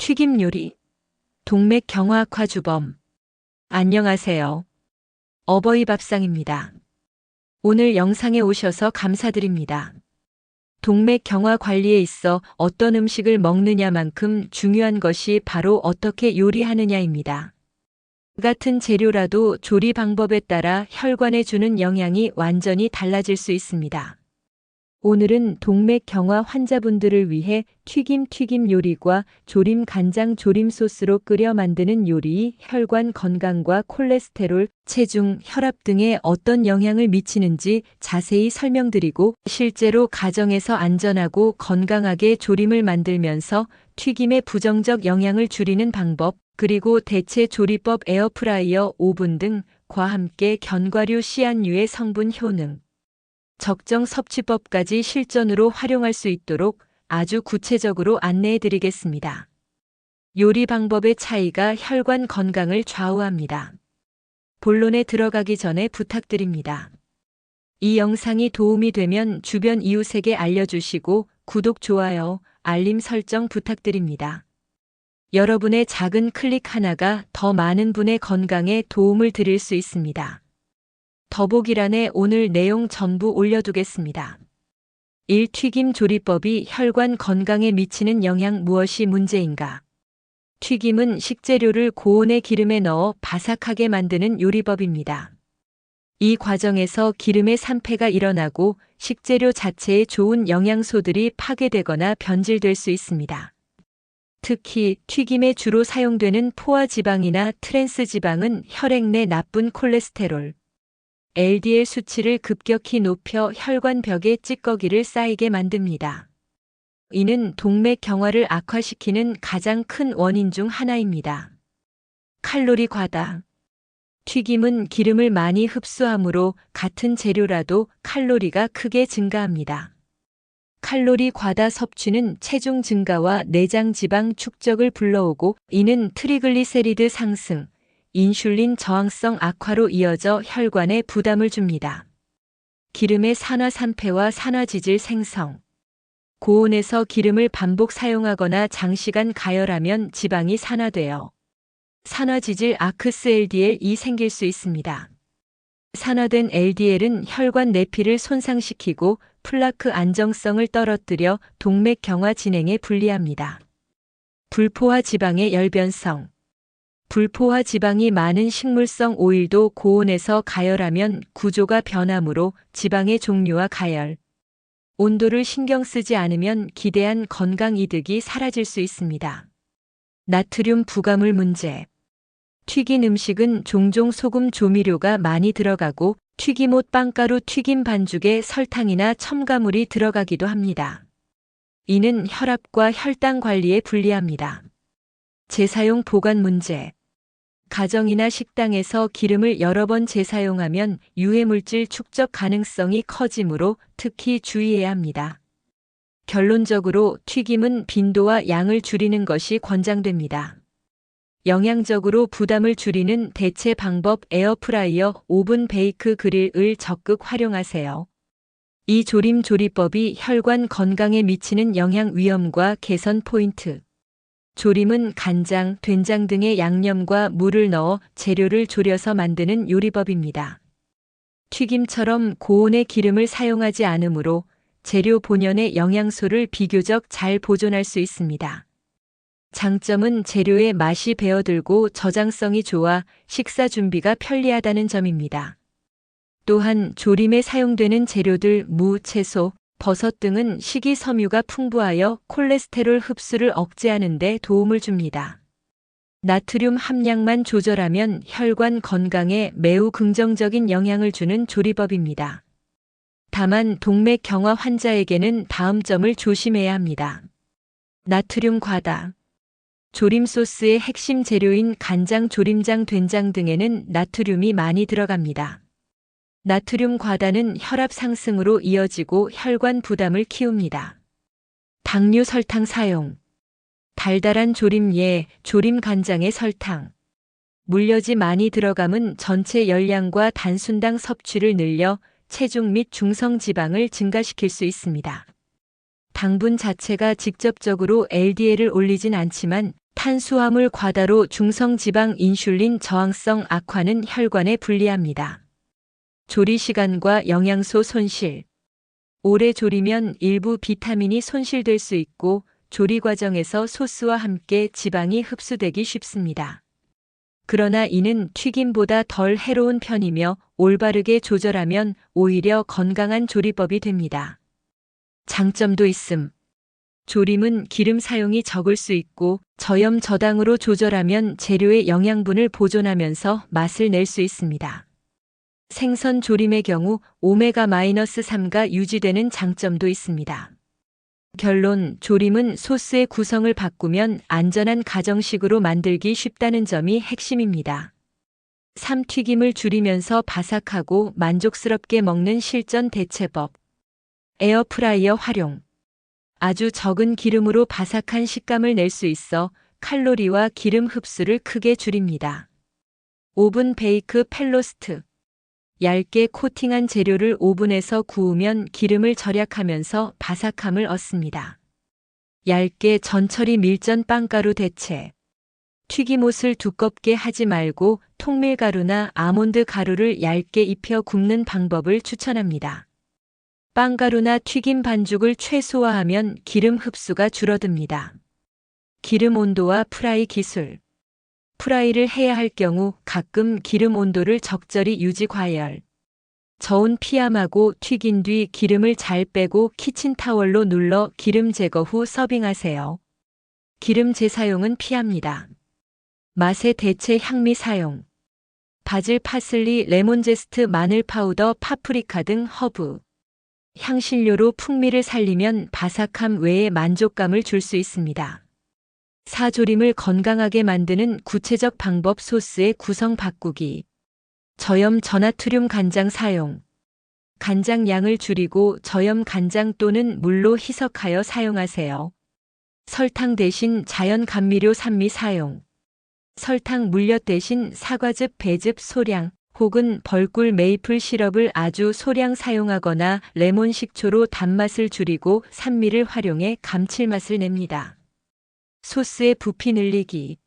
튀김 요리, 동맥경화학화 주범. 안녕하세요. 어버이 밥상입니다. 오늘 영상에 오셔서 감사드립니다. 동맥경화 관리에 있어 어떤 음식을 먹느냐만큼 중요한 것이 바로 어떻게 요리하느냐입니다. 같은 재료라도 조리 방법에 따라 혈관에 주는 영향이 완전히 달라질 수 있습니다. 오늘은 동맥경화 환자분들을 위해 튀김 요리과 조림 간장 조림 소스로 끓여 만드는 요리, 혈관 건강과 콜레스테롤, 체중, 혈압 등에 어떤 영향을 미치는지 자세히 설명드리고 실제로 가정에서 안전하고 건강하게 조림을 만들면서 튀김의 부정적 영향을 줄이는 방법, 그리고 대체 조리법 에어프라이어, 오븐 등과 함께 견과류 씨앗류의 성분 효능, 적정 섭취법까지 실전으로 활용할 수 있도록 아주 구체적으로 안내해 드리겠습니다. 요리 방법의 차이가 혈관 건강을 좌우합니다. 본론에 들어가기 전에 부탁드립니다. 이 영상이 도움이 되면 주변 이웃에게 알려주시고 구독, 좋아요, 알림 설정 부탁드립니다. 여러분의 작은 클릭 하나가 더 많은 분의 건강에 도움을 드릴 수 있습니다. 더보기란에 오늘 내용 전부 올려두겠습니다. 1. 튀김 조리법이 혈관 건강에 미치는 영향. 무엇이 문제인가? 튀김은 식재료를 고온의 기름에 넣어 바삭하게 만드는 요리법입니다. 이 과정에서 기름의 산패가 일어나고 식재료 자체의 좋은 영양소들이 파괴되거나 변질될 수 있습니다. 특히 튀김에 주로 사용되는 포화 지방이나 트랜스 지방은 혈액 내 나쁜 콜레스테롤, LDL 수치를 급격히 높여 혈관 벽에 찌꺼기를 쌓이게 만듭니다. 이는 동맥경화를 악화시키는 가장 큰 원인 중 하나입니다. 칼로리 과다. 튀김은 기름을 많이 흡수하므로 같은 재료라도 칼로리가 크게 증가합니다. 칼로리 과다 섭취는 체중 증가와 내장 지방 축적을 불러오고 이는 트리글리세리드 상승, 인슐린 저항성 악화로 이어져 혈관에 부담을 줍니다. 기름의 산화 산패와 산화지질 생성. 고온에서 기름을 반복 사용하거나 장시간 가열하면 지방이 산화되어 산화지질 아크스 LDL이 생길 수 있습니다. 산화된 LDL은 혈관 내피를 손상시키고 플라크 안정성을 떨어뜨려 동맥경화 진행에 불리합니다. 불포화 지방의 열변성. 불포화 지방이 많은 식물성 오일도 고온에서 가열하면 구조가 변하므로 지방의 종류와 가열, 온도를 신경 쓰지 않으면 기대한 건강 이득이 사라질 수 있습니다. 나트륨 부가물 문제. 튀긴 음식은 종종 소금 조미료가 많이 들어가고 튀김옷 빵가루 튀김 반죽에 설탕이나 첨가물이 들어가기도 합니다. 이는 혈압과 혈당 관리에 불리합니다. 재사용 보관 문제. 가정이나 식당에서 기름을 여러 번 재사용하면 유해물질 축적 가능성이 커지므로 특히 주의해야 합니다. 결론적으로 튀김은 빈도와 양을 줄이는 것이 권장됩니다. 영양적으로 부담을 줄이는 대체 방법 에어프라이어, 오븐 베이크 그릴을 적극 활용하세요. 이 조림 조리법이 혈관 건강에 미치는 영향 위험과 개선 포인트. 조림은 간장, 된장 등의 양념과 물을 넣어 재료를 졸여서 만드는 요리법입니다. 튀김처럼 고온의 기름을 사용하지 않으므로 재료 본연의 영양소를 비교적 잘 보존할 수 있습니다. 장점은 재료의 맛이 배어들고 저장성이 좋아 식사 준비가 편리하다는 점입니다. 또한 조림에 사용되는 재료들 무, 채소, 버섯 등은 식이섬유가 풍부하여 콜레스테롤 흡수를 억제하는 데 도움을 줍니다. 나트륨 함량만 조절하면 혈관 건강에 매우 긍정적인 영향을 주는 조리법입니다. 다만 동맥경화 환자에게는 다음 점을 조심해야 합니다. 나트륨 과다. 조림 소스의 핵심 재료인 간장, 조림장, 된장 등에는 나트륨이 많이 들어갑니다. 나트륨 과다는 혈압 상승으로 이어지고 혈관 부담을 키웁니다. 당류 설탕 사용. 달달한 조림에 조림 간장에 설탕, 물엿이 많이 들어감은 전체 열량과 단순당 섭취를 늘려 체중 및 중성 지방을 증가시킬 수 있습니다. 당분 자체가 직접적으로 LDL을 올리진 않지만 탄수화물 과다로 중성지방 인슐린 저항성 악화는 혈관에 불리합니다. 조리 시간과 영양소 손실. 오래 조리면 일부 비타민이 손실될 수 있고 조리 과정에서 소스와 함께 지방이 흡수되기 쉽습니다. 그러나 이는 튀김보다 덜 해로운 편이며 올바르게 조절하면 오히려 건강한 조리법이 됩니다. 장점도 있음. 조림은 기름 사용이 적을 수 있고 저염 저당으로 조절하면 재료의 영양분을 보존하면서 맛을 낼 수 있습니다. 생선 조림의 경우 오메가-3가 유지되는 장점도 있습니다. 결론, 조림은 소스의 구성을 바꾸면 안전한 가정식으로 만들기 쉽다는 점이 핵심입니다. 삶튀김을 줄이면서 바삭하고 만족스럽게 먹는 실전 대체법. 에어프라이어 활용. 아주 적은 기름으로 바삭한 식감을 낼 수 있어 칼로리와 기름 흡수를 크게 줄입니다. 오븐 베이크 펠로스트. 얇게 코팅한 재료를 오븐에서 구우면 기름을 절약하면서 바삭함을 얻습니다. 얇게 전처리 밀전 빵가루 대체. 튀김옷을 두껍게 하지 말고 통밀가루나 아몬드 가루를 얇게 입혀 굽는 방법을 추천합니다. 빵가루나 튀김 반죽을 최소화하면 기름 흡수가 줄어듭니다. 기름 온도와 프라이 기술. 프라이를 해야 할 경우 가끔 기름 온도를 적절히 유지 과열. 저온 피함하고 튀긴 뒤 기름을 잘 빼고 키친타월로 눌러 기름 제거 후 서빙하세요. 기름 재사용은 피합니다. 맛의 대체 향미 사용. 바질, 파슬리, 레몬 제스트, 마늘 파우더, 파프리카 등 허브. 향신료로 풍미를 살리면 바삭함 외에 만족감을 줄 수 있습니다. 사조림을 건강하게 만드는 구체적 방법. 소스의 구성 바꾸기. 저염 저나트륨 간장 사용. 간장 양을 줄이고 저염 간장 또는 물로 희석하여 사용하세요. 설탕 대신 자연 감미료 산미 사용. 설탕 물엿 대신 사과즙, 배즙 소량 혹은 벌꿀 메이플 시럽을 아주 소량 사용하거나 레몬 식초로 단맛을 줄이고 산미를 활용해 감칠맛을 냅니다. 소스의 부피 늘리기.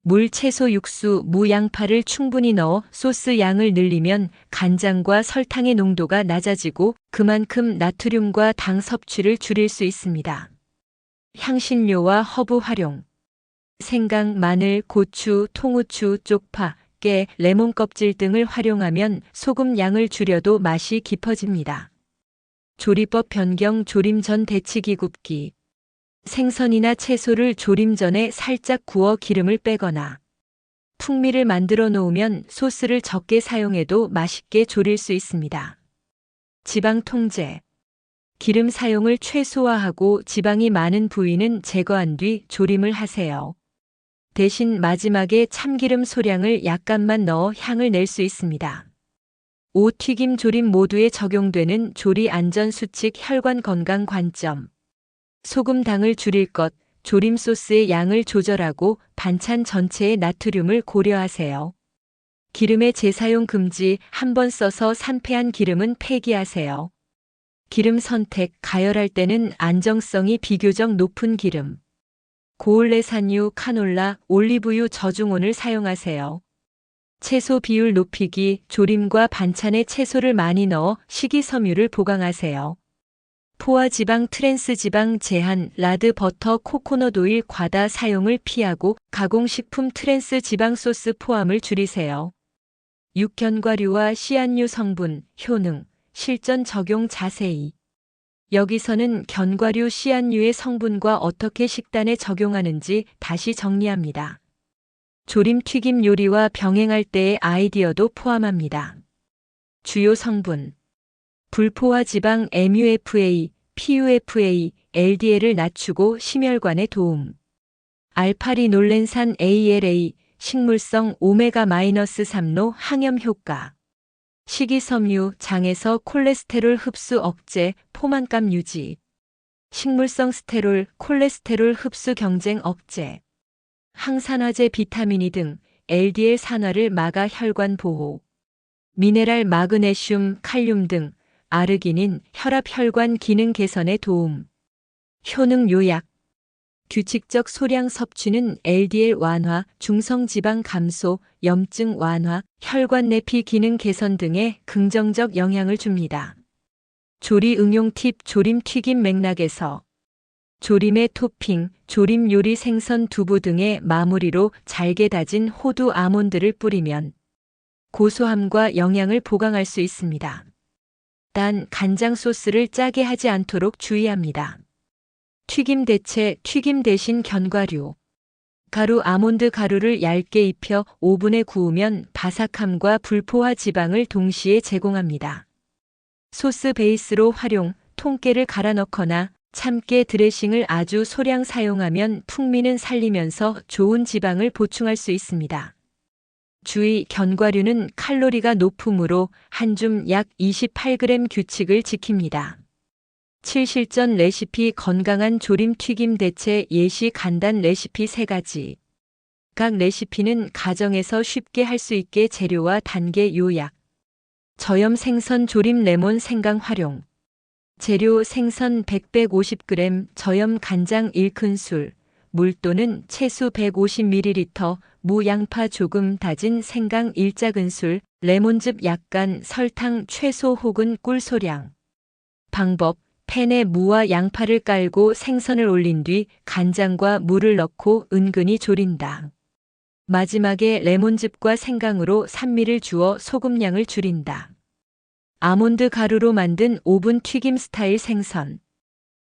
물, 채소, 육수, 무, 양파를 충분히 넣어 소스 양을 늘리면 간장과 설탕의 농도가 낮아지고 그만큼 나트륨과 당 섭취를 줄일 수 있습니다. 향신료와 허브 활용. 생강, 마늘, 고추, 통후추, 쪽파, 깨, 레몬 껍질 등을 활용하면 소금 양을 줄여도 맛이 깊어집니다. 조리법 변경. 조림 전 데치기 굽기. 생선이나 채소를 조림 전에 살짝 구워 기름을 빼거나 풍미를 만들어 놓으면 소스를 적게 사용해도 맛있게 조릴 수 있습니다. 지방 통제. 기름 사용을 최소화하고 지방이 많은 부위는 제거한 뒤 조림을 하세요. 대신 마지막에 참기름 소량을 약간만 넣어 향을 낼 수 있습니다. 튀김 조림 모두에 적용되는 조리 안전 수칙. 혈관 건강 관점. 소금 당을 줄일 것, 조림 소스의 양을 조절하고 반찬 전체의 나트륨을 고려하세요. 기름의 재사용 금지. 한번 써서 산패한 기름은 폐기하세요. 기름 선택. 가열할 때는 안정성이 비교적 높은 기름. 고올레산유, 카놀라, 올리브유, 저중온을 사용하세요. 채소 비율 높이기. 조림과 반찬에 채소를 많이 넣어 식이섬유를 보강하세요. 포화 지방, 트랜스 지방 제한. 라드, 버터, 코코넛 오일 과다 사용을 피하고 가공식품 트랜스 지방 소스 포함을 줄이세요. 육견과류와 씨앗류 성분, 효능, 실전 적용 자세히. 여기서는 견과류, 씨앗류의 성분과 어떻게 식단에 적용하는지 다시 정리합니다. 조림 튀김 요리와 병행할 때의 아이디어도 포함합니다. 주요 성분. 불포화 지방 MUFA, PUFA, LDL을 낮추고 심혈관에 도움. 알파리놀렌산 ALA, 식물성 오메가-3로 항염 효과. 식이섬유, 장에서 콜레스테롤 흡수 억제, 포만감 유지. 식물성 스테롤, 콜레스테롤 흡수 경쟁 억제. 항산화제, 비타민이 등 LDL 산화를 막아 혈관 보호. 미네랄, 마그네슘, 칼륨 등 아르기닌, 혈압 혈관 기능 개선에 도움. 효능 요약. 규칙적 소량 섭취는 LDL 완화, 중성지방 감소, 염증 완화, 혈관 내피 기능 개선 등에 긍정적 영향을 줍니다. 조리 응용 팁 조림 튀김 맥락에서 조림의 토핑, 조림 요리 생선 두부 등의 마무리로 잘게 다진 호두 아몬드를 뿌리면 고소함과 영양을 보강할 수 있습니다. 단 간장 소스를 짜게 하지 않도록 주의합니다. 튀김 대체, 튀김 대신 견과류. 가루 아몬드 가루를 얇게 입혀 오븐에 구우면 바삭함과 불포화 지방을 동시에 제공합니다. 소스 베이스로 활용, 통깨를 갈아 넣거나 참깨 드레싱을 아주 소량 사용하면 풍미는 살리면서 좋은 지방을 보충할 수 있습니다. 주의, 견과류는 칼로리가 높으므로 한 줌 약 28g 규칙을 지킵니다. 7실전 레시피 건강한 조림 튀김 대체 예시 간단 레시피 3가지. 각 레시피는 가정에서 쉽게 할 수 있게 재료와 단계 요약. 저염 생선 조림 레몬 생강 활용. 재료 생선 100-150g, 저염 간장 1큰술, 물 또는 채수 150ml, 무 양파 조금 다진 생강 1작은술, 레몬즙 약간, 설탕 최소 혹은 꿀 소량. 방법. 팬에 무와 양파를 깔고 생선을 올린 뒤 간장과 물을 넣고 은근히 졸인다. 마지막에 레몬즙과 생강으로 산미를 주어 소금량을 줄인다. 아몬드 가루로 만든 오븐 튀김 스타일 생선.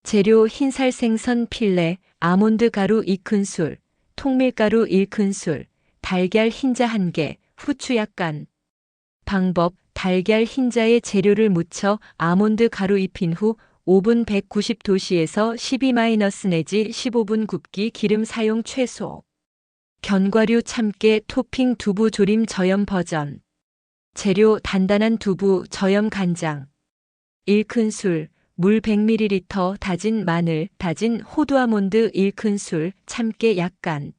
재료 흰살 생선 필레, 아몬드 가루 2큰술, 통밀가루 1큰술, 달걀 흰자 1개, 후추 약간. 방법. 달걀 흰자에 재료를 묻혀 아몬드 가루 입힌 후 오븐 190도씨에서 12- 내지 15분 굽기 기름 사용 최소. 견과류 참깨 토핑 두부 조림 저염 버전. 재료 단단한 두부 저염 간장 1큰술, 물 100ml, 다진 마늘, 다진 호두 아몬드 1큰술, 참깨 약간.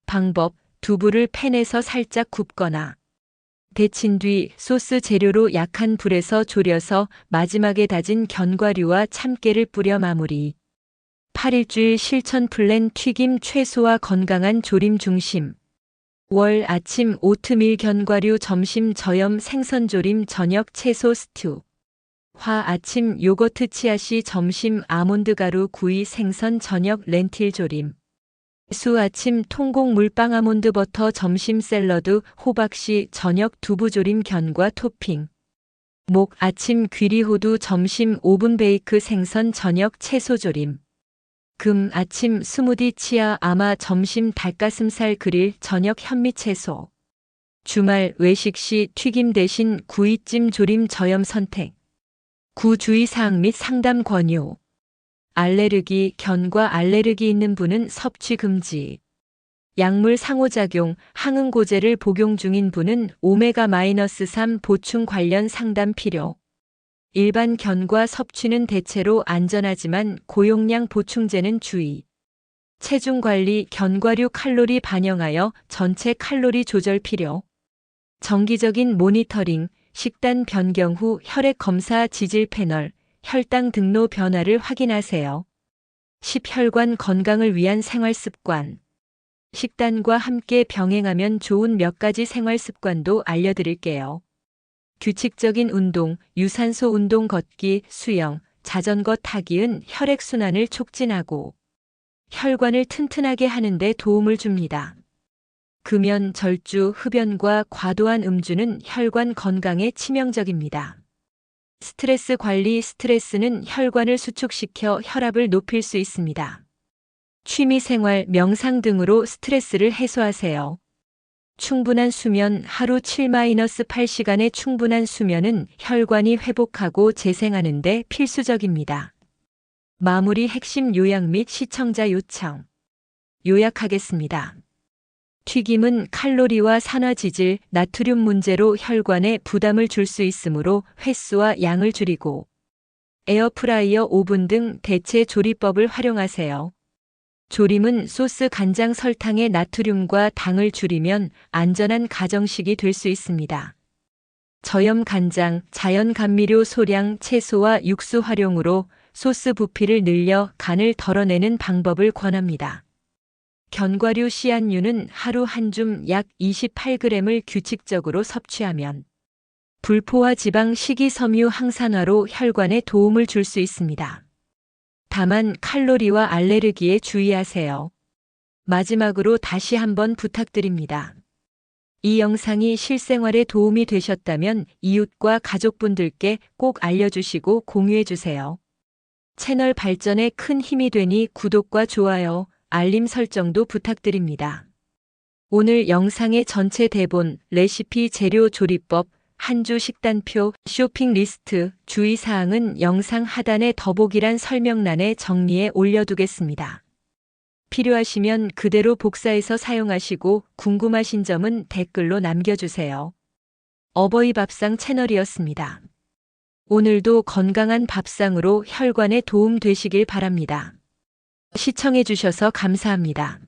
방법. 두부를 팬에서 살짝 굽거나 데친 뒤 소스 재료로 약한 불에서 졸여서 마지막에 다진 견과류와 참깨를 뿌려 마무리. 8일주일 실천 플랜 튀김 최소화 건강한 조림 중심. 월 아침 오트밀 견과류 점심 저염 생선 조림 저녁 채소 스튜. 화 아침 요거트 치아씨 점심 아몬드 가루 구이 생선 저녁 렌틸 조림. 수 아침 통곡 물빵 아몬드 버터 점심 샐러드 호박씨 저녁 두부조림 견과 토핑. 목 아침 귀리호두 점심 오븐 베이크 생선 저녁 채소조림. 금 아침 스무디 치아 아마 점심 닭가슴살 그릴 저녁 현미채소. 주말 외식 시 튀김 대신 구이찜 조림 저염 선택. 구 주의사항 및 상담 권유. 알레르기, 견과 알레르기 있는 분은 섭취 금지. 약물 상호작용, 항응고제를 복용 중인 분은 오메가-3 보충 관련 상담 필요. 일반 견과 섭취는 대체로 안전하지만 고용량 보충제는 주의. 체중 관리, 견과류 칼로리 반영하여 전체 칼로리 조절 필요. 정기적인 모니터링, 식단 변경 후 혈액 검사 지질 패널, 혈당 등로 변화를 확인하세요. 10. 혈관 건강을 위한 생활 습관. 식단과 함께 병행하면 좋은 몇 가지 생활 습관도 알려드릴게요. 규칙적인 운동, 유산소 운동 걷기, 수영, 자전거 타기는 혈액순환을 촉진하고 혈관을 튼튼하게 하는 데 도움을 줍니다. 금연, 절주, 흡연과 과도한 음주는 혈관 건강에 치명적입니다. 스트레스 관리 스트레스는 혈관을 수축시켜 혈압을 높일 수 있습니다. 취미생활, 명상 등으로 스트레스를 해소하세요. 충분한 수면 하루 7-8시간의 충분한 수면은 혈관이 회복하고 재생하는 데 필수적입니다. 마무리 핵심 요약 및 시청자 요청. 요약하겠습니다. 튀김은 칼로리와 산화지질, 나트륨 문제로 혈관에 부담을 줄 수 있으므로 횟수와 양을 줄이고 에어프라이어, 오븐 등 대체 조리법을 활용하세요. 조림은 소스, 간장, 설탕의 나트륨과 당을 줄이면 안전한 가정식이 될 수 있습니다. 저염 간장, 자연 감미료 소량 채소와 육수 활용으로 소스 부피를 늘려 간을 덜어내는 방법을 권합니다. 견과류 씨앗류는 하루 한 줌 약 28g을 규칙적으로 섭취하면 불포화 지방 식이섬유 항산화로 혈관에 도움을 줄 수 있습니다. 다만 칼로리와 알레르기에 주의하세요. 마지막으로 다시 한번 부탁드립니다. 이 영상이 실생활에 도움이 되셨다면 이웃과 가족분들께 꼭 알려주시고 공유해주세요. 채널 발전에 큰 힘이 되니 구독과 좋아요, 알림 설정도 부탁드립니다. 오늘 영상의 전체 대본, 레시피, 재료 조리법, 한 주 식단표, 쇼핑 리스트, 주의사항은 영상 하단의 더보기란 설명란에 정리해 올려두겠습니다. 필요하시면 그대로 복사해서 사용하시고 궁금하신 점은 댓글로 남겨주세요. 어버이 밥상 채널이었습니다. 오늘도 건강한 밥상으로 혈관에 도움 되시길 바랍니다. 시청해주셔서 감사합니다.